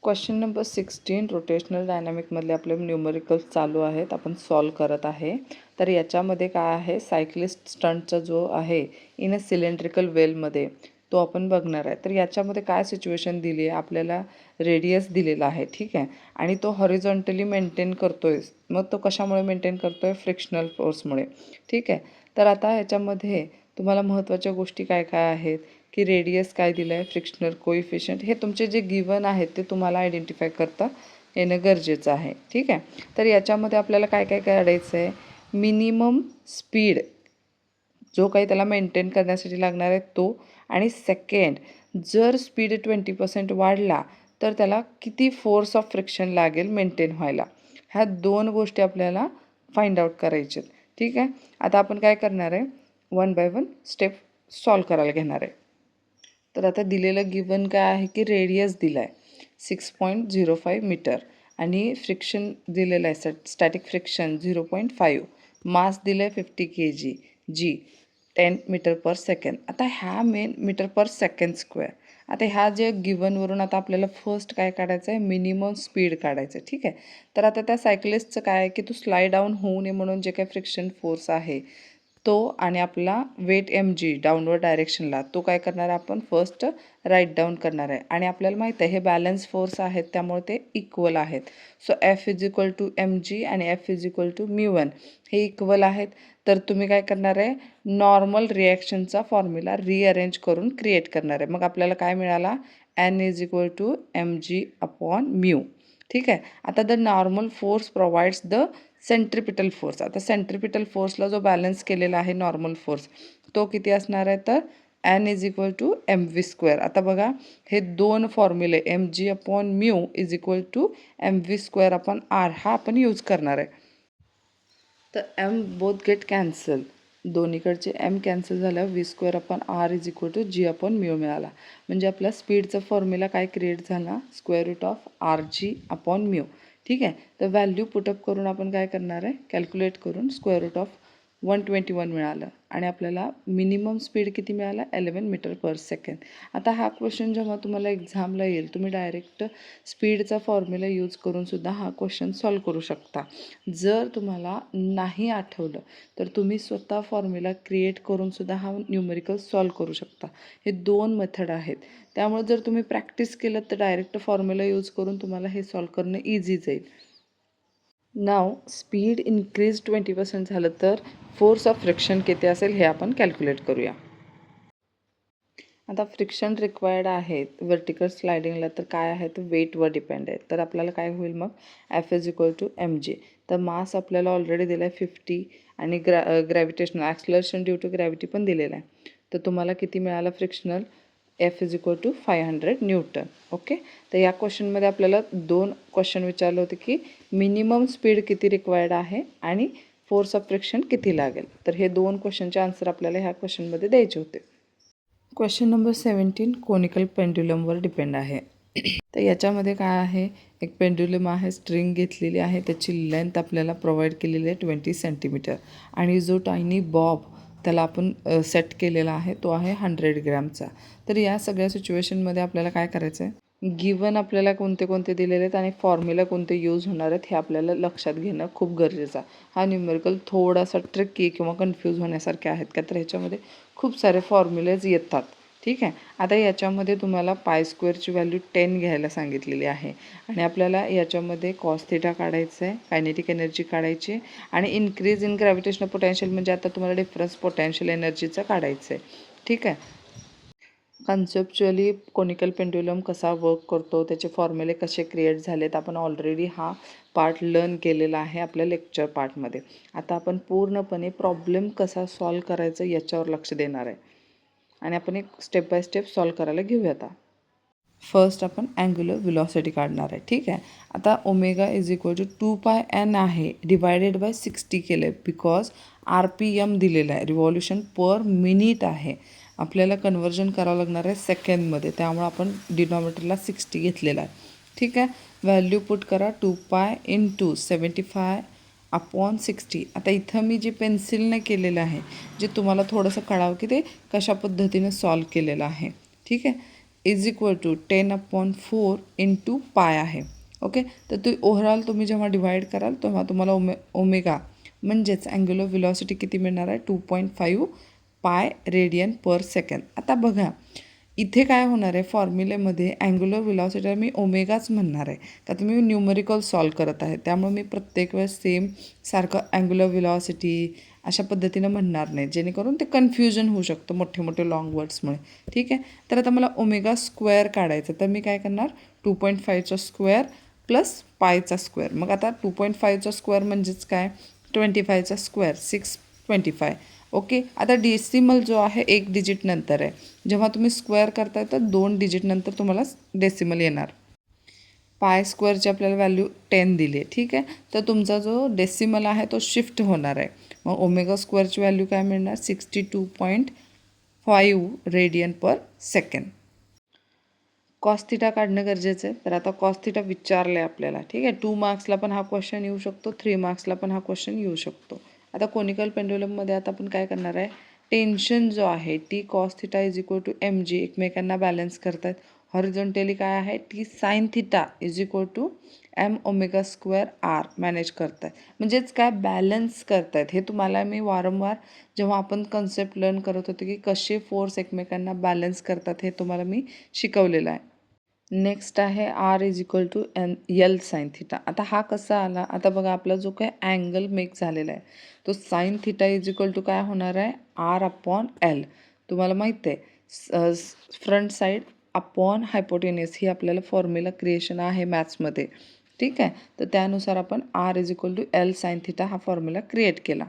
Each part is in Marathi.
क्वेश्चन नंबर 16 रोटेशनल डायनॅमिकमधले आपले न्यूमरिकल्स चालू आहेत, आपण सॉल्व करत आहे. तर याच्यामध्ये काय आहे, सायक्लिस्ट स्टंटचा जो आहे इन अ सिलेंड्रिकल वेलमध्ये तो आपण बघणार आहे. तर याच्यामध्ये काय सिच्युएशन दिली आहे, आपल्याला रेडियस दिलेला आहे, ठीक आहे, आणि तो हॉरिझॉन्टली मेंटेन करतोय. मग तो कशामुळे मेंटेन करतोय, फ्रिक्शनल फोर्समुळे, ठीक आहे. तर आता याच्यामध्ये तुम्हाला महत्त्वाच्या गोष्टी काय काय आहेत की रेडियस काय दिलं आहे, फ्रिक्शनल कोइफिशियंट, हे तुमचे जे गिवन आहेत ते तुम्हाला आयडेंटिफाय करता येणं गरजेचं आहे, ठीक आहे. तर याच्यामध्ये आपल्याला काय काय काढायचं आहे, मिनिमम स्पीड जो काही त्याला मेंटेन करण्यासाठी लागणार आहे तो, आणि सेकंड जर स्पीड 20% वाढला तर त्याला किती फोर्स ऑफ फ्रिक्शन लागेल मेंटेन व्हायला. ह्या दोन गोष्टी आपल्याला फाइंड आउट करायच्यात, ठीक आहे. आता आपण काय करणार आहे, one by one step solve करायला घेणार आहे. तर आता दिलेलं गिवन काय आहे की रेडियस दिला आहे 6.05 मीटर आणि फ्रिक्शन दिलेलं आहे स्टॅटिक फ्रिक्शन 0.5, मास दिलं आहे 50 kg, जी 10 मीटर पर सेकंड. आता ह्या मेन मीटर पर सेकंड स्क्वेअर. आता ह्या जे गिवनवरून आता आपल्याला फर्स्ट काय काढायचं आहे, मिनिमम स्पीड काढायचं आहे, ठीक आहे. तर आता त्या सायकलिस्टचं काय आहे की तो स्लाइड डाऊन होऊ नये म्हणून जे काही फ्रिक्शन फोर्स आहे तो आणि आपला वेट mg डाऊनवर्ड डायरेक्शनला तो काय करणार आहे, आपण फर्स्ट राईट डाऊन करणार आहे. आणि आपल्याला माहीत आहे हे बॅलन्स फोर्स आहेत त्यामुळे ते इक्वल आहेत. सो F = mg आणि F = μ1 हे इक्वल आहेत. तर तुम्ही काय करणार आहे, नॉर्मल रिॲक्शनचा फॉर्म्युला रिअरेंज करून क्रिएट करणार आहे. मग आपल्याला काय मिळाला, N = mg/μ, ठीक आहे. आता the normal force provides the centripetal force. आता सेंट्रिपिटल फोर्सला जो बॅलन्स केलेला आहे नॉर्मल फोर्स तो किती असणार आहे, तर N = mv². आता बघा हे दोन फॉर्म्युले mg/μ = mv²/r हा आपण यूज करणार आहे. तर m बोथ गेट कॅन्सल, दोन्हीकडचे m कॅन्सल झाल्यावर v²/r = g/μ मिळाला. म्हणजे आपला स्पीडचा फॉर्म्युला काय क्रिएट झाला, √rg/μ, ठीक आहे. तर व्हॅल्यू पुटअप करून आपण काय करणार आहे, कॅल्क्युलेट करून √121 मिळालं आणि आपल्याला मिनिमम स्पीड किती मिळाला, 11 मीटर पर सेकंड. आता हा क्वेश्चन जेव्हा तुम्हाला एक्झामला येईल तुम्ही डायरेक्ट स्पीडचा फॉर्म्युला यूज करून सुद्धा हा क्वेश्चन सॉल्व करू शकता. जर तुम्हाला नाही आठवलं तर तुम्ही स्वतः फॉर्म्युला क्रिएट करून सुद्धा हा न्यूमेरिकल सॉल्व करू शकता. हे दोन मेथड आहेत. त्यामुळे जर तुम्ही प्रॅक्टिस केलं तर डायरेक्ट फॉर्म्युला यूज करून तुम्हाला हे सॉल्व करणं इझी जाईल. नाव स्पीड इन्क्रीज 20% झालं तर फोर्स ऑफ फ्रिक्शन किती असेल हे आपण कॅल्क्युलेट करूया. आता फ्रिक्शन रिक्वायर्ड आहेत व्हर्टिकल स्लायडिंगला तर काय आहे, तर वेटवर डिपेंड आहे. तर आपल्याला काय होईल मग, F = mg. तर मास आपल्याला ऑलरेडी दिला आहे 50 आणि gravitational acceleration due to gravity पण दिलेलं आहे. तर तुम्हाला किती मिळालं फ्रिक्शनल, F = 500 न्यूटन. ओके. तर या क्वेश्चनमध्ये आपल्याला दोन क्वेश्चन विचारले होते की मिनिमम स्पीड किती रिक्वायर्ड आहे आणि फोर्स ऑफ फ्रिक्शन किती लागेल. तर हे दोन क्वेश्चनचे आन्सर आपल्याला ह्या क्वेश्चनमध्ये द्यायचे होते. क्वेश्चन नंबर 17 कोनिकल पेंड्युलमवर डिपेंड आहे. तर याच्यामध्ये काय आहे, एक पेंड्युलम आहे, स्ट्रिंग घेतलेली आहे, त्याची लेंथ आपल्याला प्रोव्हाइड केलेली आहे 20 सेंटीमीटर आणि जो टायनी बॉब त्याला आपण सेट केलेला आहे तो आहे 100 ग्रॅमचा. तर या सगळ्या सिच्युएशनमध्ये आपल्याला काय करायचं आहे, गिवन आपल्याला कोणते कोणते दिलेले आहेत आणि फॉर्म्युला कोणते यूज होणार आहेत हे आपल्याला लक्षात घेणं खूप गरजेचं आहे. हा न्यूमेरिकल थोडासा ट्रिकी किंवा कन्फ्यूज होण्यासारखे आहेत का, तर ह्याच्यामध्ये खूप सारे फॉर्म्युलेज येतात, ठीक आहे. आता याच्यामध्ये तुम्हाला π² व्हॅल्यू 10 घ्यायला सांगितलेली आहे आणि आपल्याला याच्यामध्ये cos θ काढायचं आहे, कायनेटिक एनर्जी काढायची आणि इन्क्रीज इन ग्रॅव्हिटेशनल पोटेन्शियल म्हणजे आता तुम्हाला डिफरन्स पोटेन्शियल एनर्जीचं काढायचं आहे, ठीक आहे. कन्सेप्च्युअली कोनिकल पेंड्युलम कसा वर्क करतो, त्याचे फॉर्म्युले कसे क्रिएट झालेत, आपण ऑलरेडी हा पार्ट लर्न केलेला आहे आपल्या लेक्चर पार्टमध्ये. आता आपण पूर्णपणे प्रॉब्लेम कसा सॉल्व करायचं याच्यावर लक्ष देणार आहे आणि आपण एक स्टेप बाय स्टेप सॉल्व करायला घेऊया. आता फर्स्ट आपण अँग्युलर व्हेलॉसिटी काढणार आहे, ठीक आहे. आता ओमेगा = 2πn आहे, डिवायडेड बाय 60 केलं आहे बिकॉज RPM दिलेलं आहे, रिव्हॉल्युशन पर मिनिट आहे. आपल्याला कन्व्हर्जन करावं लागणार आहे सेकंडमध्ये, त्यामुळे आपण डिनॉमिनेटरला 60 घेतलेला आहे, ठीक आहे. व्हॅल्यू पुट करा 2π × 75/60. आता इथं मी जे पेन्सिलने केलेलं आहे, जे तुम्हाला थोडंसं कळावं की ते कशा पद्धतीने सॉल्व केलेलं आहे, ठीक आहे. Is equal to 10/4 into pi आहे. ओके, तर ते ओव्हरऑल तुम्ही जेव्हा डिवाईड कराल तेव्हा तुम्हाला ओमेगा म्हणजेच अँग्युलर व्हेलॉसिटी किती मिळणार आहे, 2.5 पाय रेडियन पर सेकंड. आता बघा इथे काय होणार आहे, फॉर्म्युलेमध्ये अँग्युलर व्हेलॉसिटी मी ओमेगाच म्हणणार आहे, का तुम्ही न्यूमरिकल सॉल्व करत आहे, त्यामुळे मी प्रत्येक वेळेस सेम सारखं अँग्युलर व्हेलॉसिटी अशा पद्धतीनं म्हणणार नाही, जेणेकरून ते कन्फ्युजन होऊ शकतं मोठे मोठे लाँग वर्ड्समुळे. ठीक आहे, तर आता मला ओमेगा स्क्वेअर काढायचं, तर मी काय करणार, 2.5चा स्क्वेअर प्लस पायचा स्क्वेअर. मग आता 2.5चा स्क्वेअर म्हणजेच काय, 25चा स्क्वेअर 625. ओके, आता डेसिमल जो आहे 1 डिजिट नंतर आहे, जेव्हा तुम्ही स्क्वेअर करताय तर 2 डिजिट नंतर तुम्हाला डेसिमल येणार. पाय स्क्वेअरची आपल्याला व्हॅल्यू 10 दिली आहे. ठीक आहे, तर तुमचा जो डेसिमल आहे तो शिफ्ट होणार आहे. मग ओमेगा स्क्वेअरची व्हॅल्यू काय मिळणार, 62.5 रेडियन पर सेकंड. कॉस थिटा काढणं गरजेचं आहे. तर आता कॉस थिटा विचारलं आहे आपल्याला. ठीक आहे, 2 मार्क्सला पण हा क्वेश्चन येऊ शकतो, 3 मार्क्सला पण हा क्वेश्चन येऊ शकतो. आता कोनिकल पेंड्युलममध्ये आता आपण काय करणार आहे, टेन्शन जो आहे T cos theta is equal to M G एकमेकांना बॅलन्स करतात. हॉरिझॉन्टली काय आहे, T sine theta is equal to M omega square R manage करत आहे. म्हणजेच काय, बॅलन्स करत आहेत. हे तुम्हाला मी वारंवार जेव्हा आपण कन्सेप्ट लर्न करत होतो की कसे फोर्स एकमेकांना बॅलन्स करतात हे तुम्हाला मी शिकवलेलं आहे. नेक्स्ट आहे R is equal to L sine theta. आता हा कसा आला, आता बघा आपला जो काय अँगल मेक झालेला आहे तो sine theta is equal to काय होणार आहे, R/L. तुम्हाला माहीत आहे फ्रंट साईड अपॉन हायपोटेनियस ही आपल्याला फॉर्म्युला क्रिएशन आहे मॅथ्समध्ये. ठीक आहे, तर त्यानुसार आपण R is equal to L sine theta हा फॉर्म्युला क्रिएट केला.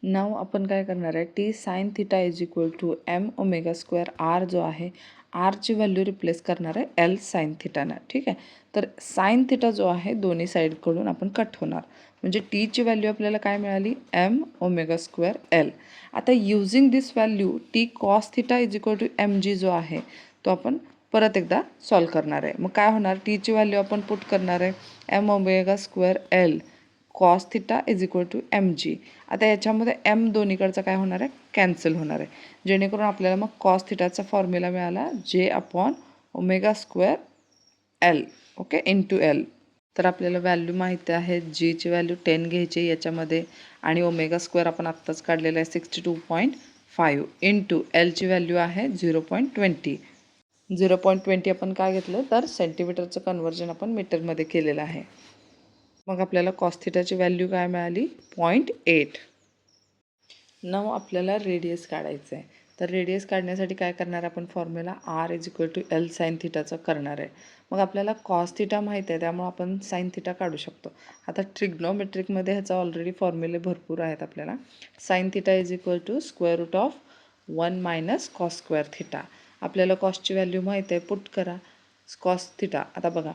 नाव आपण काय करणार आहे, T sine theta is equal to M omega square R जो आहे, आरची व्हॅल्यू रिप्लेस करणार आहे एल साइन थिटानं. ठीक आहे, तर साइन थिटा जो आहे दोन्ही साईडकडून आपण कट होणार, म्हणजे टीची व्हॅल्यू आपल्याला काय मिळाली, एम ओमेगा स्क्वेअर एल. आता using this value T cos theta is equal to M G जो आहे तो आपण परत एकदा सॉल्व करणार आहे. मग काय होणार, टीची व्हॅल्यू आपण पुट करणार आहे M omega square L cos theta is equal to M G. आता याच्यामध्ये एम दोन्हीकडचा काय होणार आहे, कॅन्सल होणार आहे, जेणेकरून आपल्याला मग कॉस थिटाचा फॉर्म्युला मिळाला J/ओमेगा square L. Okay, into L. तर आपल्याला व्हॅल्यू माहिती आहे, जीची व्हॅल्यू 10 घ्यायची याच्यामध्ये, आणि ओमेगा स्क्वेअर आपण आत्ताच काढलेला आहे 62.5 इंटू एलची व्हॅल्यू आहे 0.20. 0.20 आपण काय घेतलं तर सेंटीमीटरचं कन्व्हर्जन आपण मीटरमध्ये केलेलं आहे. मग आपल्याला कॉस थिटाची व्हॅल्यू काय मिळाली, 0.8. नाव आपल्याला रेडियस काढायचं आहे. तर रेडियस काढण्यासाठी काय करणार आपण, formula R is equal to L sine थिटाचं करणार आहे. मग आपल्याला कॉस थिटा माहीत आहे, त्यामुळे आपण साइन थिटा काढू शकतो. आता ट्रिग्नोमेट्रिकमध्ये ह्याचा ऑलरेडी फॉर्म्युले भरपूर आहेत आपल्याला. Sine theta is equal to square root of 1 minus cos square theta. आपल्याला कॉसची व्हॅल्यू माहीत आहे, पुट करा कॉस थिटा. आता बघा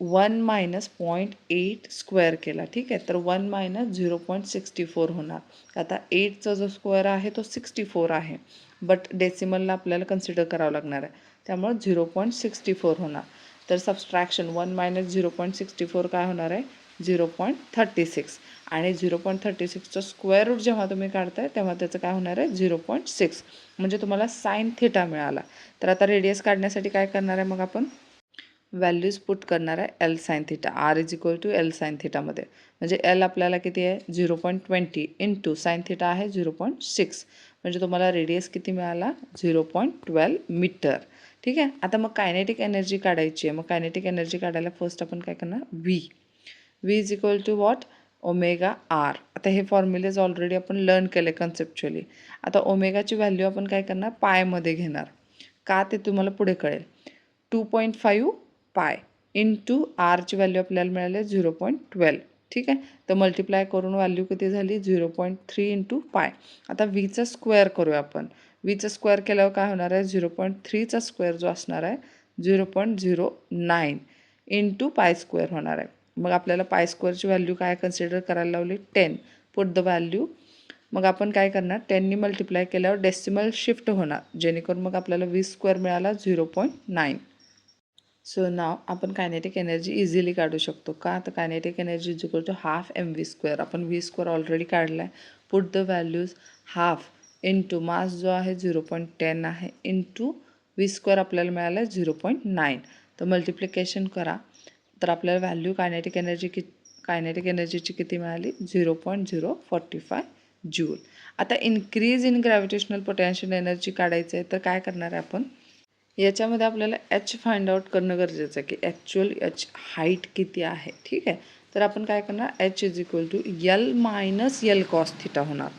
1 मायनस 0.8 स्क्वेअर केला. ठीक आहे, तर 1 मायनस 0.64 होणार. आता 8चा जो स्क्वेअर आहे तो 64 आहे, बट डेसिमलला आपल्याला कन्सिडर करावं लागणार आहे, त्यामुळे 0.64 होणार. तर सबस्ट्रॅक्शन 1 मायनस 0.64 काय होणार आहे, 0.36. आणि 0.36चं स्क्वेअर रूट जेव्हा तुम्ही काढताय तेव्हा त्याचं काय होणार आहे, 0.6. म्हणजे तुम्हाला साइन थिटा मिळाला. तर आता रेडियस काढण्यासाठी काय करणार आहे, मग आपण व्हॅल्यूज पुट करणार आहे L sine theta, R is equal to L sine थिटामध्ये. म्हणजे एल आपल्याला किती आहे, 0.20 इंटू साइन थिटा आहे 0.6. म्हणजे तुम्हाला रेडियस किती मिळाला, 0.12 मीटर. ठीक आहे, आता मग कायनेटिक एनर्जी काढायची आहे. मग कायनेटिक एनर्जी काढायला फर्स्ट आपण काय करणार, V is equal to what, omega R. आता हे फॉर्म्युलेज ऑलरेडी आपण लर्न केले कन्सेप्च्युअली. आता ओमेगाची व्हॅल्यू आपण काय करणार, पायमध्ये घेणार. का ते तुम्हाला पुढे कळेल. 2.5 पाय इंटू आरची व्हॅल्यू आपल्याला मिळाली 0.12. ठीक आहे, तर मल्टिप्लाय करून व्हॅल्यू किती झाली, 0.3 इंटू पाय. आता व्हीचा स्क्वेअर करूया आपण. व्हीचा स्क्वेअर केल्यावर काय होणार आहे, 0.3चा स्क्वेअर जो असणार आहे 0.09 इंटू पाय स्क्वेअर होणार आहे. मग आपल्याला पाय स्क्वेअरची व्हॅल्यू काय कन्सिडर करायला लावली, 10. Put the value. मग आपण काय करणार, 10नी मल्टिप्लाय केल्यावर डेसिमल शिफ्ट होणार, जेणेकरून मग आपल्याला व्ही स्क्वेअर मिळाला 0.9. सो नाव आपण कायनेटिक एनर्जी इझिली काढू शकतो. का, तर kinetic energy is equal to half M V square. आपण व्ही स्क्वेअर ऑलरेडी काढला आहे. Put the values half into mass जो आहे 0.10 आहे इंटू व्ही स्क्वेअर आपल्याला मिळालं आहे 0.9. तर मल्टिप्लिकेशन करा तर आपल्याला व्हॅल्यू कायनेटिक एनर्जीची किती मिळाली 0.045 जूल. आता increase in gravitational potential energy काढायचं आहे तर काय करणार आहे आपण याच्यामध्ये आपल्याला एच फाइंड आउट करणं गरजेचं आहे की ॲक्च्युअल एच हाईट किती आहे. ठीक आहे, तर आपण काय करणार H is equal to L minus L cos theta होणार.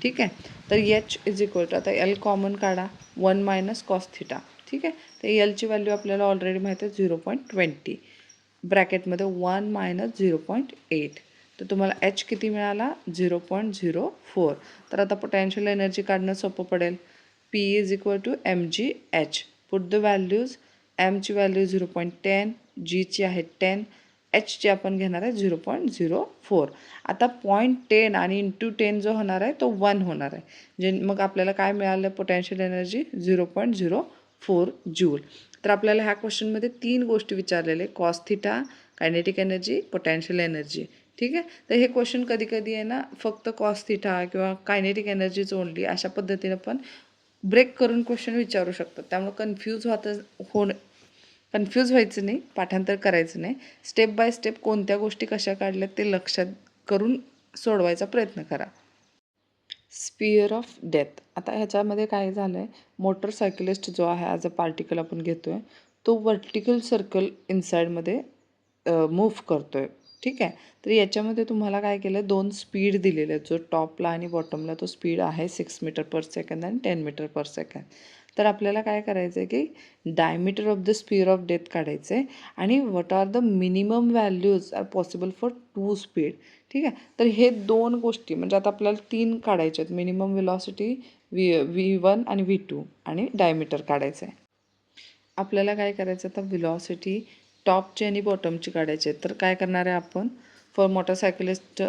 ठीक आहे, तर एच इज इक्वल टू आता एल कॉमन काढा 1 मायनस कॉस थिटा. ठीक आहे, तर एलची व्हॅल्यू आपल्याला ऑलरेडी माहिती आहे 0.20 ब्रॅकेटमध्ये 1 मायनस 0.8. तर तुम्हाला एच किती मिळाला 0.04. तर आता पोटॅन्शियल एनर्जी काढणं सोपं पडेल. P is equal to M G H. Put the values. एमची व्हॅल्यू 0.10, जीची आहे 10, एचची आपण घेणार आहे 0.04. आता 0.10 आणि इंटू 10 जो होणार आहे तो 1 होणार आहे. जे मग आपल्याला काय मिळालं पोटॅन्शियल एनर्जी 0.04 जूल. तर आपल्याला ह्या क्वेश्चनमध्ये 3 गोष्टी विचारलेले cos theta, kinetic energy, potential energy. ठीक आहे, तर हे क्वेश्चन कधी कधी आहे ना फक्त कॉस थिटा किंवा कायनेटिक एनर्जीच ओनली अशा पद्धतीनं पण ब्रेक करून क्वेश्चन विचारू शकतात. त्यामुळे कन्फ्यूज व्हायचं नाही, पाठांतर करायचं नाही. स्टेप बाय स्टेप कोणत्या गोष्टी कशा काढल्यात ते लक्षात करून सोडवायचा प्रयत्न करा. Sphere of death. आता ह्याच्यामध्ये काय झालं आहे मोटरसायकलिस्ट जो आहे ॲज अ पार्टिकल आपण घेतो आहे तो वर्टिकल सर्कल इनसाईडमध्ये मूव्ह करतो आहे. ठीक आहे, तर याच्यामध्ये तुम्हाला काय केलं 2 स्पीड दिलेले आहेत. जो टॉपला आणि बॉटमला तो स्पीड आहे 6 मीटर पर सेकंद आणि 10 मीटर पर सेकंद. तर आपल्याला काय करायचं आहे की diameter of the sphere of death काढायचं आहे आणि what are the minimum values are possible for 2 speed. ठीक आहे, तर हे 2 गोष्टी म्हणजे आता आपल्याला 3 काढायचे आहेत. मिनिमम व्हेलॉसिटी V1 आणि V2 आणि डायमीटर काढायचं आहे. आपल्याला काय करायचं आता व्हेलॉसिटी टॉपची आणि बॉटमची काढायची आहे. तर काय करणार आहे आपण for motorcyclist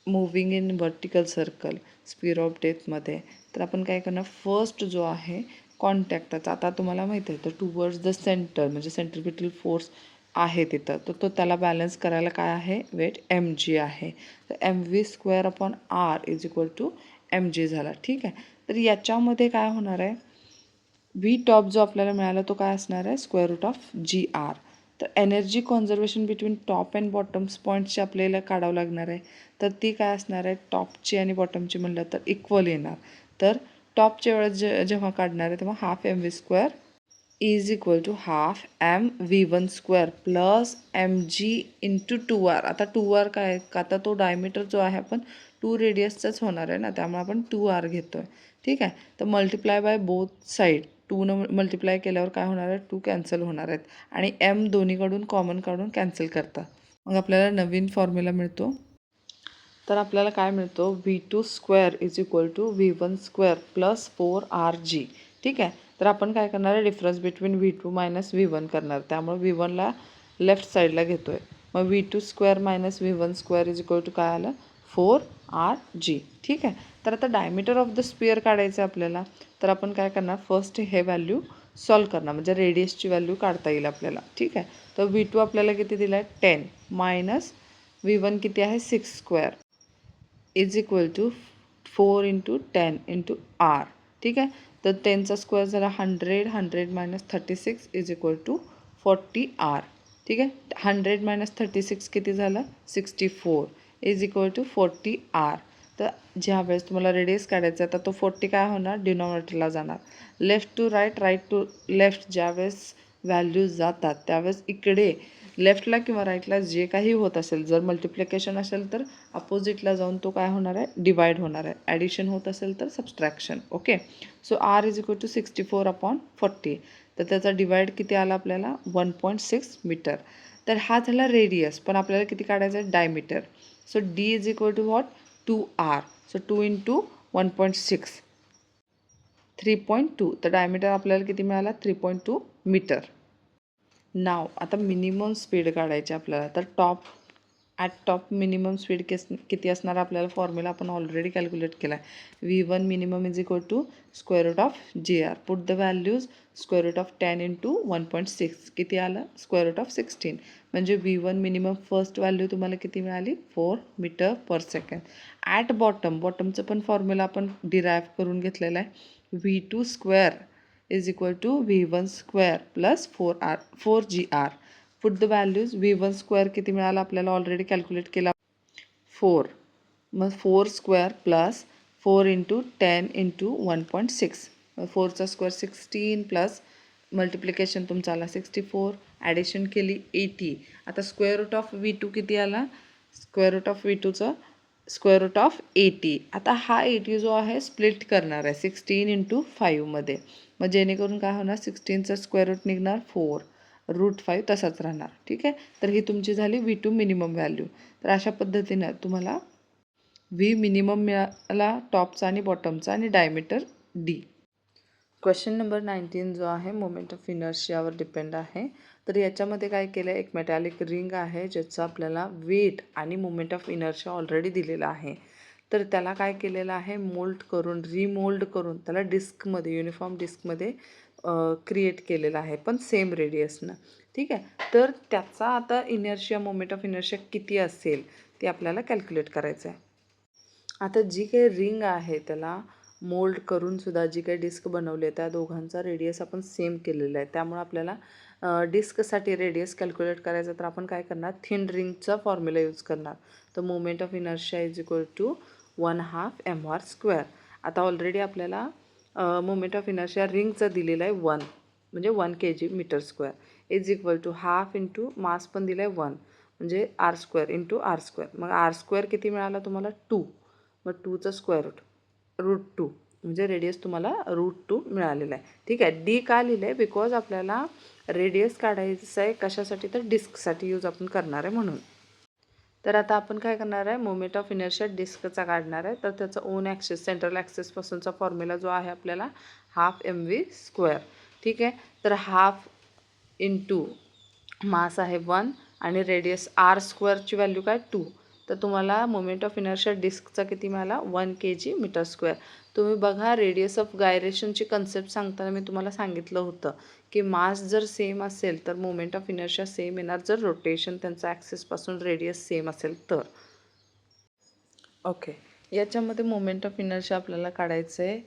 moving in vertical circle speed of डेथमध्ये तर आपण काय करणार फर्स्ट जो आहे कॉन्टॅक्टाचा आता तुम्हाला माहिती आहे तर टुवर्ड्स द सेंटर म्हणजे सेंट्रिपिटल फोर्स आहे तिथं तर तो त्याला बॅलन्स करायला काय आहे वेट एम जी आहे. तर M V square upon R is equal to M G झाला. ठीक आहे, तर याच्यामध्ये काय होणार आहे व्ही टॉप जो आपल्याला मिळाला तो काय असणार आहे square root of G R. तर energy conservation between top and bottoms पॉईंटची आपल्याला काढावं लागणार आहे. तर ती काय असणार आहे टॉपची आणि बॉटमची म्हणलं तर इक्वल येणार. तर टॉपच्या वेळेस जेव्हा काढणार आहे तेव्हा half M V square is equal to half M V one square plus M G into 2R. आता 2R काय आहे का आता तो डायमीटर जो आहे आपण 2 रेडियसचाच होणार आहे ना त्यामुळे आपण 2R घेतो आहे. ठीक आहे, तर multiply by both side 2 multiply केल्यावर काय होणार आहे 2 कॅन्सल होणार आहेत आणि एम दोन्हीकडून कॉमन काढून कॅन्सल करतात. मग आपल्याला नवीन फॉर्म्युला मिळतो. तर आपल्याला काय मिळतो V2 square is equal to V1 square plus 4RG. ठीक आहे, तर आपण काय करणार आहे difference between V2 minus V1 करणार त्यामुळे V1ला लेफ्ट साईडला घेतो आहे. मग V2 square minus V1 square is equal to काय आलं 4RG. ठीक आहे, तर आता डायमीटर ऑफ द स्पियर काढायचं आहे आपल्याला. तर आपण काय करणार फर्स्ट हे व्हॅल्यू सॉल्व करणार म्हणजे रेडियसची व्हॅल्यू काढता येईल आपल्याला. ठीक आहे, तर V2 आपल्याला किती दिला आहे 10 मायनस V1 किती आहे 6 square is equal to 4 into 10 into R. ठीक आहे, तर 10चा स्क्वेअर झाला 100 minus 36 is equal to 40R. ठीक आहे, 100 मायनस 36 किती झालं 64 इज इक्वल टू 40R. तर ज्या वेळेस तुम्हाला रेडियस काढायचा आहे तर तो 40 काय होणार डिनॉमिनेटरला जाणार. Left to right to left ज्यावेळेस व्हॅल्यूज जातात त्यावेळेस इकडे लेफ्टला किंवा राईटला जे काही होत असेल जर मल्टिप्लिकेशन असेल तर अपोजिटला जाऊन तो काय होणार आहे डिवाइड होणार आहे. ॲडिशन होत असेल तर subtraction. Okay, so R is equal to 64 upon 40. तर त्याचा डिवाइड किती आला आपल्याला 1.6 मीटर. तर हा झाला रेडियस पण आपल्याला किती काढायचं आहे diameter. So D is equal to what 2R. So 2 into 1.6 3.2. तर डायमीटर आपल्याला किती मिळाला 3.2 मीटर. नाव आता मिनिमम स्पीड काढायची आपल्याला. तर टॉप मिनिमम स्पीड किती असणार आपल्याला फॉर्म्युला आपण ऑलरेडी कॅल्क्युलेट केला आहे. V1 minimum is equal to square root of GR. Put the values square root of 10 into 1.6 किती आलं स्क्वेअर रूट ऑफ 16. म्हणजे V1 मिनिमम फर्स्ट व्हॅल्यू तुम्हाला किती मिळाली 4 मीटर पर सेकंड. ॲट बॉटमचं पण फॉर्म्युला आपण डिराईव्ह करून घेतलेला आहे V2 square is equal to V1 square plus 4GR. Put the values. V1 square किती मिळाला आपल्याला ऑलरेडी कॅल्क्युलेट केला 4. मग 4 स्क्वेअर प्लस 4 इंटू 10 इंटू 1.6. 4चा स्क्वेअर 16 प्लस मल्टिप्लिकेशन तुमचा आला 64, ॲडिशन केली 80. आता स्क्वेअर रूट ऑफ V2 किती आला? स्क्वेअर रूट ऑफ V2चं स्क्वेअर रूट ऑफ 80. आता हा 80 जो आहे स्प्लिट करणार आहे 16 इंटू 5मध्ये. मग जेणेकरून काय होणार, 16चं स्क्वेअर रूट निघणार 4, रूट 5 तसाच राहणार. ठीक आहे, तर ही तुमची झाली V2 मिनिमम व्हॅल्यू. तर अशा पद्धतीनं तुम्हाला V मिनिमम मिळाला टॉपचा आणि बॉटमचा आणि डायमीटर D. क्वेश्चन नंबर 19 जो आहे मोमेंट ऑफ इनर्शियावर डिपेंड आहे. तर याच्यामध्ये काय केलं आहे, एक मेटॅलिक रिंग आहे ज्याचा आपल्याला वेट आणि मोमेंट ऑफ इनर्शिया ऑलरेडी दिलेला आहे. तर त्याला काय केलेलं आहे, मोल्ड करून रिमोल्ड करून त्याला डिस्कमध्ये युनिफॉर्म डिस्कमध्ये क्रिएट केलेलं आहे, पण सेम रेडियसनं. ठीक आहे, तर त्याचा आता इनर्शिया मोमेंट ऑफ इनर्शिया किती असेल ते आपल्याला कॅल्क्युलेट करायचं आहे. आता जी काही रिंग आहे त्याला मोल्ड करून सुद्धा जी काही डिस्क बनवली आहे त्या दोघांचा रेडियस आपण सेम केलेला आहे. त्यामुळे आपल्याला डिस्कसाठी रेडियस कॅल्क्युलेट करायचं तर आपण काय करणार, थिन रिंगचा फॉर्म्युला यूज करणार. तर moment of inertia is equal to 1/2 mr square. आता ऑलरेडी आपल्याला मोमेंट ऑफ इनर्शिया रिंगचा दिलेला आहे 1, म्हणजे 1 kg metre square is equal to half into mass पण दिलं आहे 1, म्हणजे r square into r square. मग r स्क्वेअर किती मिळाला तुम्हाला 2. मग 2चं स्क्वेअर रूट 2, म्हणजे रेडियस तुम्हाला रूट 2 मिळालेला आहे. ठीक आहे, D का लिहिलं आहे, बिकॉज आपल्याला रेडियस काढायचं आहे कशासाठी, तर डिस्कसाठी यूज आपण करणार आहे म्हणून. तर आता आपण काय करणार आहे, मोमेंट ऑफ इनर्शिया डिस्कचा काढणार आहे. तर त्याचा ओन ॲक्सिस सेंट्रल ॲक्सिसपासूनचा फॉर्म्युला जो आहे आपल्याला हाफ mv स्क्वेअर. ठीक आहे, तर हाफ इंटू मास आहे 1 आणि रेडियस r स्क्वेअरची व्हॅल्यू काय 2. तर तुम्हाला मोमेंट ऑफ इनर्शिया डिस्कचा किती मिळाला 1 kg मीटर स्क्वेअर. तुम्ही बघा, रेडियस ऑफ गायरेशनची कन्सेप्ट सांगताना मी तुम्हाला सांगितलं होतं की मास जर सेम असेल तर मोमेंट ऑफ इनर्शिया सेम येणार, जर रोटेशन त्यांचा ॲक्सिसपासून रेडियस सेम असेल तर. ओके, याच्यामध्ये मोमेंट ऑफ इनर्शिया आपल्याला काढायचं आहे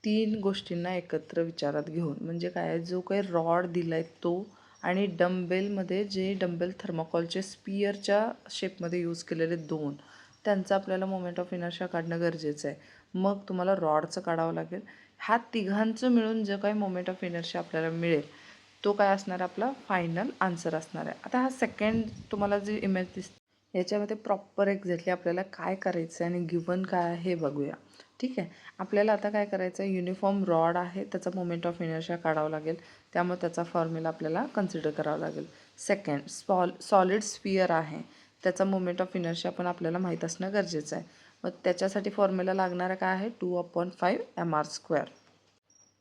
3 गोष्टींना एकत्र विचारात घेऊन. म्हणजे काय, जो काही रॉड दिला आहे तो आणि डम्बेलमध्ये जे डम्बेल थर्माकॉलचे स्पियरच्या शेपमध्ये यूज केलेले 2, त्यांचा आपल्याला मोमेंट ऑफ इनर्शिया काढणं गरजेचं आहे. मग तुम्हाला रॉडचं काढावं लागेल. ह्या तिघांचं मिळून जो काही मोमेंट ऑफ इनर्शिया आपल्याला मिळेल तो काय असणार, आपला फायनल आन्सर असणार आहे. आता हा सेकंड तुम्हाला जी इमेज दिसते याच्यामध्ये प्रॉपर एक्झॅक्टली आपल्याला काय करायचं आहे आणि गिवन काय आहे हे बघूया. ठीक आहे, आपल्याला आता काय करायचं आहे, युनिफॉर्म रॉड आहे त्याचा मोमेंट ऑफ इनर्शिया काढावं लागेल. त्यामुळे त्याचा फॉर्म्युला आपल्याला कन्सिडर करावा लागेल. सेकंड, सॉलिड स्पियर आहे त्याचा मोमेंट ऑफ इनर्शिया पण आपल्याला माहीत असणं गरजेचं आहे. मग त्याच्यासाठी फॉर्म्युला लागणारा काय आहे 2/5 mr स्क्वेअर.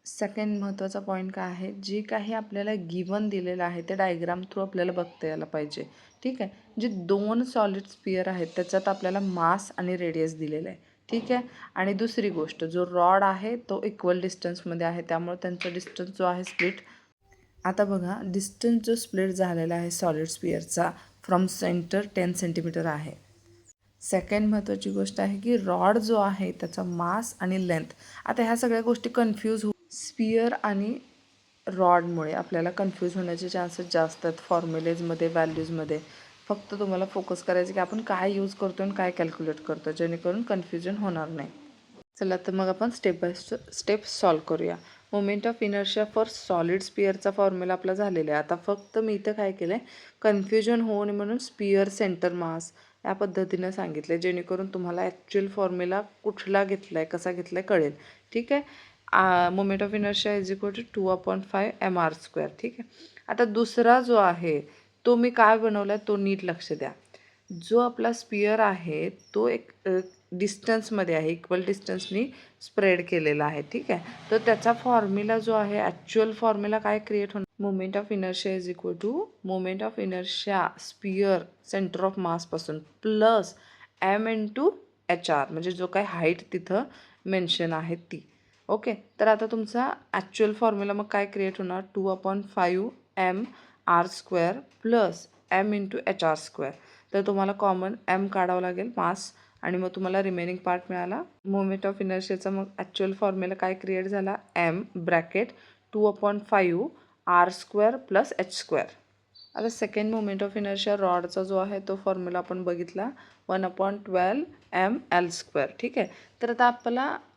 सेकंड महत्त्वाचा पॉईंट काय आहे, जे काही आपल्याला गिवन दिलेलं आहे ते डायग्राम थ्रू आपल्याला बघता यायला पाहिजे. ठीक आहे, जे 2 सॉलिड स्पियर आहेत त्याच्यात आपल्याला मास आणि रेडियस दिलेलं आहे. ठीक आहे, आणि दुसरी गोष्ट, जो रॉड आहे तो इक्वल डिस्टन्समध्ये आहे त्यामुळे त्यांचा डिस्टन्स जो आहे स्प्लिट. आता बघा, डिस्टन्स जो स्प्लिट झालेला आहे सॉलिड स्पियरचा फ्रॉम सेंटर 10 सेंटीमीटर आहे. सेकंड महत्त्वाची गोष्ट आहे की रॉड जो आहे त्याचा मास आणि लेंथ. आता ह्या सगळ्या गोष्टी कन्फ्यूज स्पियर आणि रॉडमुळे आपल्याला कन्फ्यूज होण्याचे चान्सेस जास्त आहेत फॉर्म्युलेजमध्ये, व्हॅल्यूजमध्ये. फक्त तुम्हाला फोकस करायचं की आपण काय यूज करतो आणि काय कॅल्क्युलेट करतो, जेणेकरून कन्फ्युजन होणार नाही. चला तर मग आपण स्टेप बाय स्टेप सॉल्व करूया. Moment of inertia for solid स्पियरचा फॉर्म्युला आपला झालेला आहे. आता फक्त मी इथं काय केलं आहे, कन्फ्युजन होऊ नये म्हणून स्पियर सेंटर मास या पद्धतीनं सांगितलं आहे, जेणेकरून तुम्हाला ॲक्च्युअल फॉर्म्युला कुठला घेतला आहे, कसा घेतला आहे कळेल. ठीक आहे, moment of inertia is equal to 2/5 mr square. ठीक आहे, आता दुसरा जो आहे तो मी काय बनवला आहे तो नीट लक्ष द्या. जो आपला स्पियर आहे तो एक डिस्टन्समध्ये आहे, इक्वल डिस्टन्सनी स्प्रेड केलेला आहे. ठीक आहे, तर त्याचा फॉर्म्युला जो आहे ॲक्च्युअल फॉर्म्युला काय क्रिएट होणार, moment of inertia is equal to moment of inertia sphere centre of मासपासून प्लस m/HR, म्हणजे जो काही हाईट तिथं मेन्शन आहे ती. ओके, तर आता तुमचा ॲक्च्युअल फॉर्म्युला मग काय क्रिएट होणार, 2/5 mr square plus m/HR square. तर तुम्हाला कॉमन m काढावं लागेल मास, आणि मग तुम्हाला रिमेनिंग पार्ट मिळाला. मोमेंट ऑफ इनर्शियाचा मग ॲक्च्युअल फॉर्म्युला काय क्रिएट झाला, m ब्रॅकेट 2/5 r² + h². आता सेकंड मोमेंट ऑफ इनर्शिया रॉडचा जो आहे तो फॉर्म्युला आपण बघितला 1/12 ml². ठीक आहे. तर आता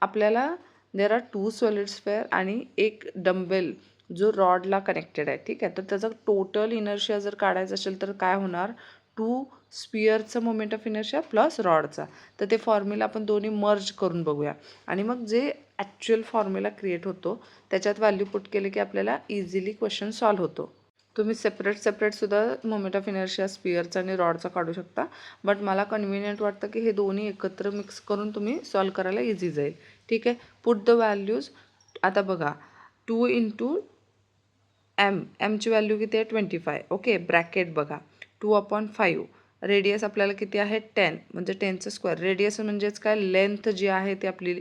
आपल्याला देर आर 2 सॉलिड स्फेअर आणि एक डम्बेल जो रॉडला कनेक्टेड आहे. ठीक आहे. तर त्याचा टोटल इनर्शिया जर काढायचं असेल तर काय होणार, 2 स्पिअरचं मोमेंट ऑफ इनर्शिया प्लस रॉडचा. तर ते फॉर्म्युला आपण दोन्ही मर्ज करून बघूया आणि मग जे ॲक्च्युअल फॉर्म्युला क्रिएट होतो त्याच्यात व्हॅल्यू पुट केले की आपल्याला इझिली क्वेश्चन सॉल्व्ह होतो. तुम्ही सेपरेटसुद्धा मोमेंट ऑफ इनर्शिया स्पिअरचा आणि रॉडचा काढू शकता, बट मला कन्व्हिनियंट वाटतं की हे दोन्ही एकत्र मिक्स करून तुम्ही सॉल्व्ह करायला इझी जाईल. ठीक आहे. Put the values. आता बघा 2 × एमची व्हॅल्यू किती आहे 25. ओके. ब्रॅकेट बघा 2/5. रेडियस आपल्याला किती आहे 10, म्हणजे 10चं स्क्वेअर. रेडियस म्हणजेच काय, लेंथ जी आहे ती आपली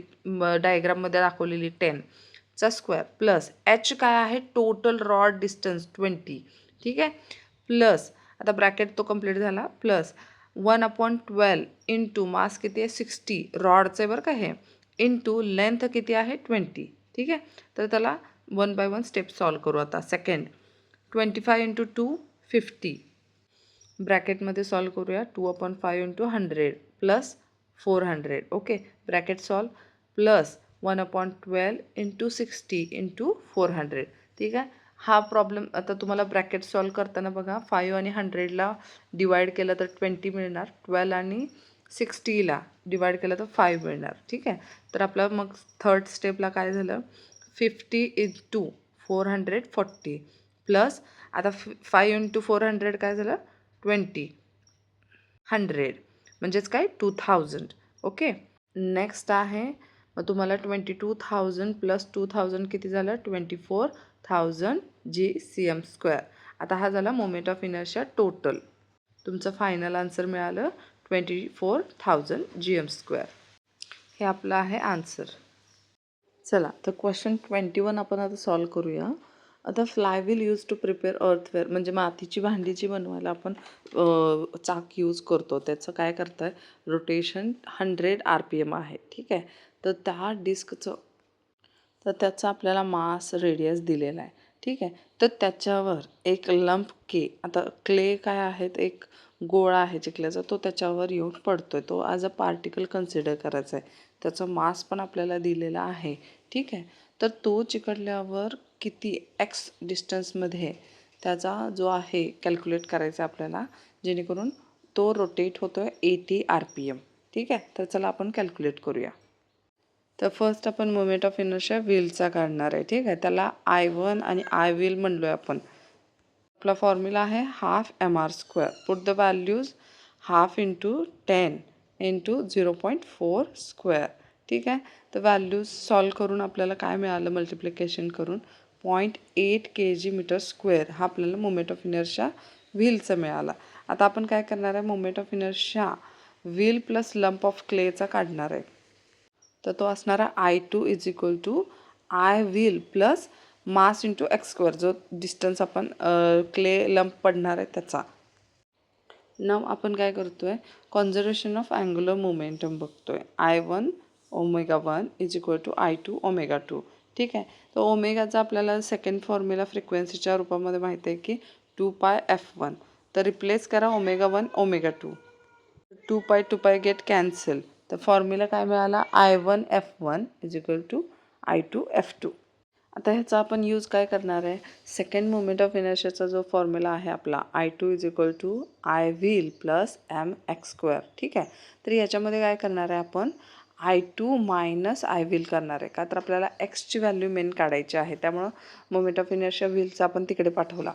डायग्राममध्ये दाखवलेली 10चा स्क्वेअर प्लस एच काय आहे टोटल रॉड डिस्टन्स 20. ठीक आहे. प्लस आता ब्रॅकेट तो कंप्लीट झाला. प्लस 1/12 इंटू मास किती आहे 60 रॉडचं आहे बरं का हे, इंटू लेंथ किती आहे 20. ठीक आहे. तर त्याला 1 बाय 1 स्टेप सॉल्व करू. आता सेकंड 25 × 2 50. ब्रॅकेटमध्ये सॉल्व करूया. 2/5 × 100 plus 400. Okay. Bracket solve plus 1/12 × 60 × 400. ठीक आहे. हा प्रॉब्लेम आता तुम्हाला ब्रॅकेट सॉल्व करताना बघा 5 आणि 100ला डिवाईड केलं तर 20 मिळणार, 12 आणि 60ला डिवाईड केलं तर 5 मिळणार. ठीक आहे. तर आपलं मग थर्ड स्टेपला काय झालं, 50 × 440 प्लस आता 5 × 400 काय झालं 20, 100 म्हणजेच काय 2000. ओके. नेक्स्ट आहे मग तुम्हाला 22,000 प्लस 2000 किती झालं 24,000 GCM². आता हा झाला मोमेंट ऑफ इनर्शिया टोटल. तुमचं फायनल आन्सर मिळालं 24,000 GM². हे आपलं आहे आन्सर. चला तर क्वेश्चन 21 आपण आता सॉल्व करूया. आता फ्लायव्हील यूज टू प्रिपेअर अर्थवेअर, म्हणजे मातीची भांडी जी बनवायला आपण चाक यूज करतो त्याचं काय करताय, रोटेशन 100 RPM आहे. ठीक आहे. तर त्या डिस्कचं त्याचा आपल्याला मास रेडियस दिलेला आहे. ठीक आहे. तर त्याच्यावर एक लंप के, आता क्ले काय आहेत, एक गोळा आहे चिखल्याचा, तो त्याच्यावर येऊन पडतोय. तो ॲज अ पार्टिकल कन्सिडर करायचा आहे. त्याचा मास पण आपल्याला दिलेला आहे. ठीक आहे. तर तो चिकटल्यावर किती एक्स डिस्टन्समध्ये त्याचा जो आहे कॅल्क्युलेट करायचा आपल्याला, जेणेकरून तो रोटेट होतोय 80 RPM. ठीक आहे. तर चला आपण कॅल्क्युलेट करूया. तर फर्स्ट आपण मोमेंट ऑफ इनर्शिया व्हीलचा काढणार आहे. ठीक आहे. त्याला I1 आणि I व्हील म्हणलो आहे आपण. आपला फॉर्म्युला आहे ½ mr². Put the values ½ × 10 × 0.4². ठीक आहे. तर व्हॅल्यूज सॉल्व करून आपल्याला काय मिळालं, मल्टिप्लिकेशन करून 0.8 kg/m². हा आपल्याला मोमेंट ऑफ इनर्शिया व्हीलचा मिळाला. आता आपण काय करणार आहे, moment of inertia wheel plus lump of क्लेचा काढणार आहे. तर तो असणार आहे I2 = I wheel plus mass × x², जो डिस्टन्स आपण क्ले लंप पडणार आहे त्याचा. नाव आपण काय करतोय, कॉन्झर्वेशन ऑफ अँग्युलर मोमेंटम बघतोय. I1 ω1 = I2 ω2. ठीक आहे. तर ओमेगाचा आपल्याला सेकंड फॉर्म्युला फ्रिक्वेन्सीच्या रूपामध्ये माहिती आहे की 2πf1. तर रिप्लेस करा ω1 ω2. 2π गेट कॅन्सल. तर फॉर्म्युला काय मिळाला, I1 f1 = I2 f2. आता ह्याचा आपण यूज काय करणार आहे, सेकंड मोमेंट ऑफ इनर्शियाचा जो फॉर्म्युला आहे आपला I2 = I wheel plus mx². ठीक आहे. तर याच्यामध्ये काय करणार आहे आपण, I2 - I व्हील करणार आहे. का तर आपल्याला एक्सची व्हॅल्यू मेन काढायची आहे, त्यामुळं मोमेंट ऑफ इनर्शिया व्हीलचा आपण तिकडे पाठवला.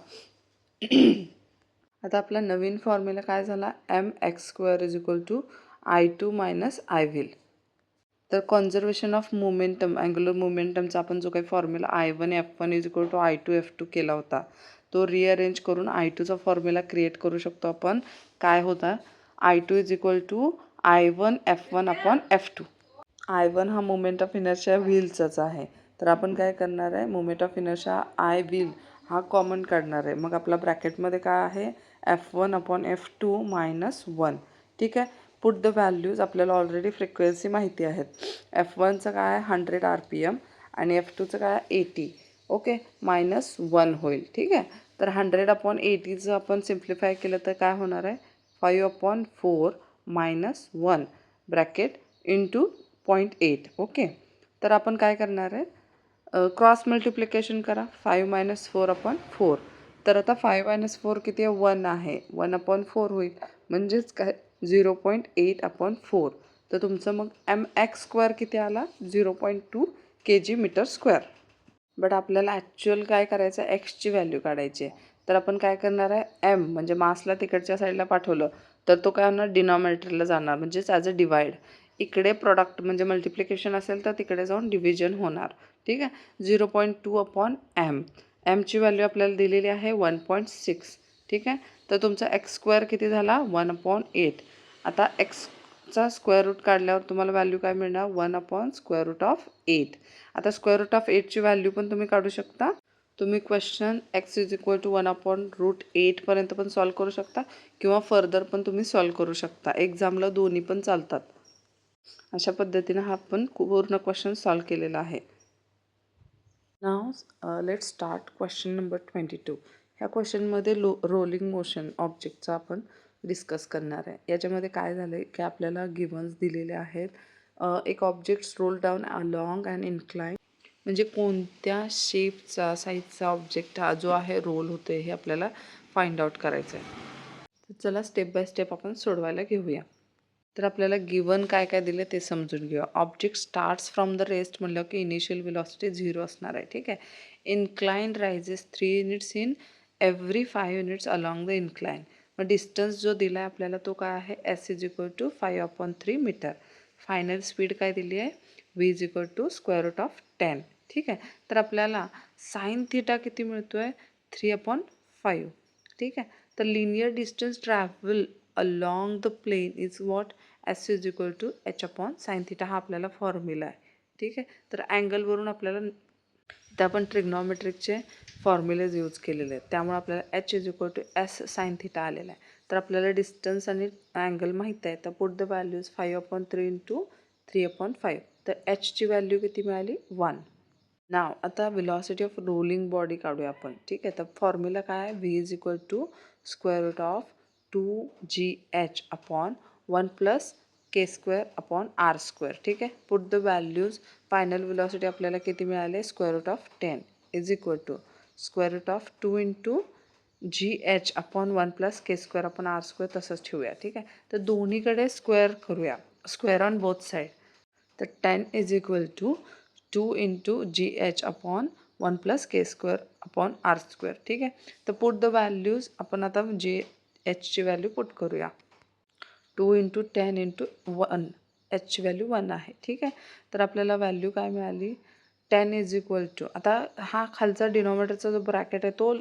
आता आपला नवीन फॉर्म्युला काय झाला, mx² = I2 - I व्हील. तर कॉन्झर्वेशन ऑफ मोमेंटम, अँग्युलर मोमेंटमचा आपण जो काही formula I1 f1 = I2 f2 केला होता, तो रिअरेंज करून I2चा फॉर्म्युला क्रिएट करू शकतो आपण. काय होता, I2 = I1 f1/f2. I1 हा मोमेंट ऑफ इनर्शिया व्हीलचाच आहे. तर आपण काय करणार आहे, moment of inertia I wheel हा कॉमन काढणार आहे. मग आपला ब्रॅकेटमध्ये काय आहे, f1/f2 - 1. ठीक आहे. Put the values. आपल्याला ऑलरेडी फ्रिक्वेन्सी माहिती आहेत. f1चं काय आहे 100 RPM आणि f2चं काय आहे 80. ओके, -1 होईल. ठीक आहे. तर 100/80चं आपण सिम्प्लिफाय केलं तर काय होणार आहे, 5/4 -1 ब्रॅकेट इंटू 0.8. ओके. तर आपण काय करणार आहे, क्रॉस मल्टिप्लिकेशन करा. 5 - 4/4. तर आता 5 - 4 किती आहे, 1 आहे. 1/4 होईल. म्हणजेच काय, 0.8/4. तर तुमचं मग mx² किती आला, 0.2 kg/m². बट आपल्याला ॲक्च्युअल काय करायचं आहे, एक्सची व्हॅल्यू काढायची आहे. तर आपण काय करणार आहे, एम म्हणजे मासला तिकडच्या साईडला पाठवलं तर तो काय होणार, डिनॉमिनेटरला जाणार, म्हणजेच ॲज अ डिवाइड. इकडे प्रॉडक्ट म्हणजे मल्टिप्लिकेशन असेल तर तिकडे जाऊन डिव्हिजन होणार. ठीक आहे. 0.2/m. एमची व्हॅल्यू आपल्याला दिलेली आहे 1.6. ठीक आहे. तर तुमचा x² किती झाला, 1/8. आता एक्सचा स्क्वेअर रूट काढल्यावर तुम्हाला व्हॅल्यू काय मिळणार, 1/√8. आता √8ची व्हॅल्यू पण तुम्ही काढू शकता. तुम्ही क्वेश्चन x = 1/√8 पर्यंत पण सॉल्व करू शकता किंवा फर्दर पण तुम्ही सॉल्व करू शकता. एक्झामला दोन्ही पण चालतात. अशा पद्धतीनं हा आपण पूर्ण क्वेश्चन सॉल्व केलेला आहे. Now let start question number 22. ह्या क्वेश्चनमध्ये रोलिंग मोशन ऑब्जेक्टचा आपण डिस्कस करणार आहे. याच्यामध्ये काय झालं आहे की आपल्याला गिव्हन्स दिलेले आहेत. एक object roll down along and incline, म्हणजे कोणत्या शेपचा साईजचा ऑब्जेक्ट हा जो आहे रोल होतो हे आपल्याला फाइंड आउट करायचं आहे. तर चला स्टेप बाय स्टेप आपण सोडवायला घेऊया. तर आपल्याला गिवन काय काय दिले ते समजून घेऊया. Object starts from the rest म्हणलं की इनिशियल वेलॉसिटी 0 असणार आहे. ठीक आहे. Incline rises 3 units in every 5 units along the incline. मग डिस्टन्स जो दिला आहे आपल्याला तो काय आहे, s = 5/3 मीटर. फायनल स्पीड काय दिली आहे, v = √10. ठीक आहे. तर आपल्याला साइन थिटा किती मिळतो आहे, 3/5. ठीक आहे. तर linear distance travel along the plane is what, s = h/sin θ. हा आपल्याला फॉर्म्युला आहे. ठीक आहे. तर अँगलवरून आपल्याला ते आपण ट्रिग्नॉमेट्रिकचे फॉर्म्युलेज यूज केलेले आहेत, त्यामुळे आपल्याला h = s/sin θ आलेला आहे. तर आपल्याला डिस्टन्स आणि अँगल माहीत आहे. तर पुट द व्हॅल्यूज 5/3 × 3/5. तर hची व्हॅल्यू किती मिळाली, 1. नाव आता वेलॉसिटी ऑफ रोलिंग बॉडी काढूया आपण. ठीक आहे. तर फॉर्म्युला काय आहे, v = √2gh/1 + k²/r². ठीक आहे. Put the values. Final velocity आपल्याला किती मिळाले, √10 is equal to √2 × gh/1 + k²/r². तसंच ठेवूया. ठीक आहे. तर दोन्हीकडे स्क्वेअर करूया, स्क्वेअर ऑन बोथ साईड. तर 10 is equal to 2 × gh/1 + k²/r². ठीक आहे. तर पुट द व्हॅल्यूज. आपण आता hची व्हॅल्यू पुट करूया. 2 × 10 × 1. hची व्हॅल्यू 1 आहे. ठीक आहे. तर आपल्याला व्हॅल्यू काय मिळाली, 10 इज इक्वल टू, आता हा खालचा डिनॉमिनेटरचा जो ब्रॅकेट आहे तो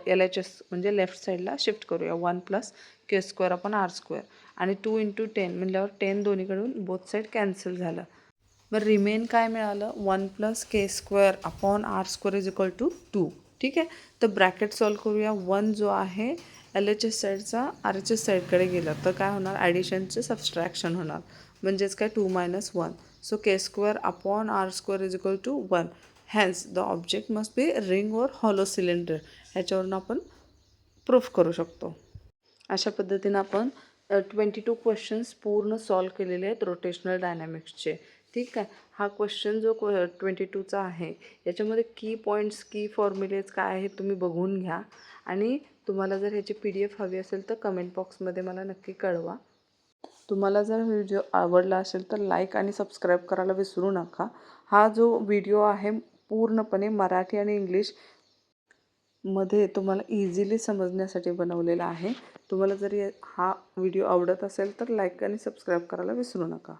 LHS म्हणजे लेफ्ट साईडला शिफ्ट करूया. 1 + k²/r². आणि 2 × 10 म्हणल्यावर 10 दोन्हीकडून बोथ साईड कॅन्सल झालं. मग रिमेन काय मिळालं, 1 + k²/r² इज इक्वल टू 2. ठीक आहे. तर ब्रॅकेट सॉल्व करूया. 1 जो आहे LHS साईडचा RHS साईडकडे गेला तर काय होणार, ॲडिशनचे सबस्ट्रॅक्शन होणार, म्हणजेच काय 2 - 1. So k²/r² is equal to 1. Hence the object must be ring or hollow cylinder. ह्याच्यावरून आपण प्रूफ करू शकतो. अशा पद्धतीनं आपण 22 क्वेश्चन्स पूर्ण सॉल्व केलेले आहेत रोटेशनल डायनॅमिक्सचे. ठीक आहे. हा क्वेश्चन जो 22चा आहे याच्यामध्ये की पॉईंट्स, की फॉर्म्युलेज काय आहेत तुम्ही बघून घ्या. आणि तुम्हाला जर ह्याची PDF हवी असेल तर कमेंट बॉक्समध्ये मला नक्की कळवा. तुम्हाला जर व्हिडिओ आवडला असेल तर लाईक आणि सबस्क्राईब करायला विसरू नका. हा जो व्हिडिओ आहे पूर्णपणे मराठी आणि इंग्लिशमध्ये तुम्हाला इझिली समजण्यासाठी बनवलेला आहे. तुम्हाला जर हा व्हिडिओ आवडत असेल तर लाईक आणि सबस्क्राईब करायला विसरू नका.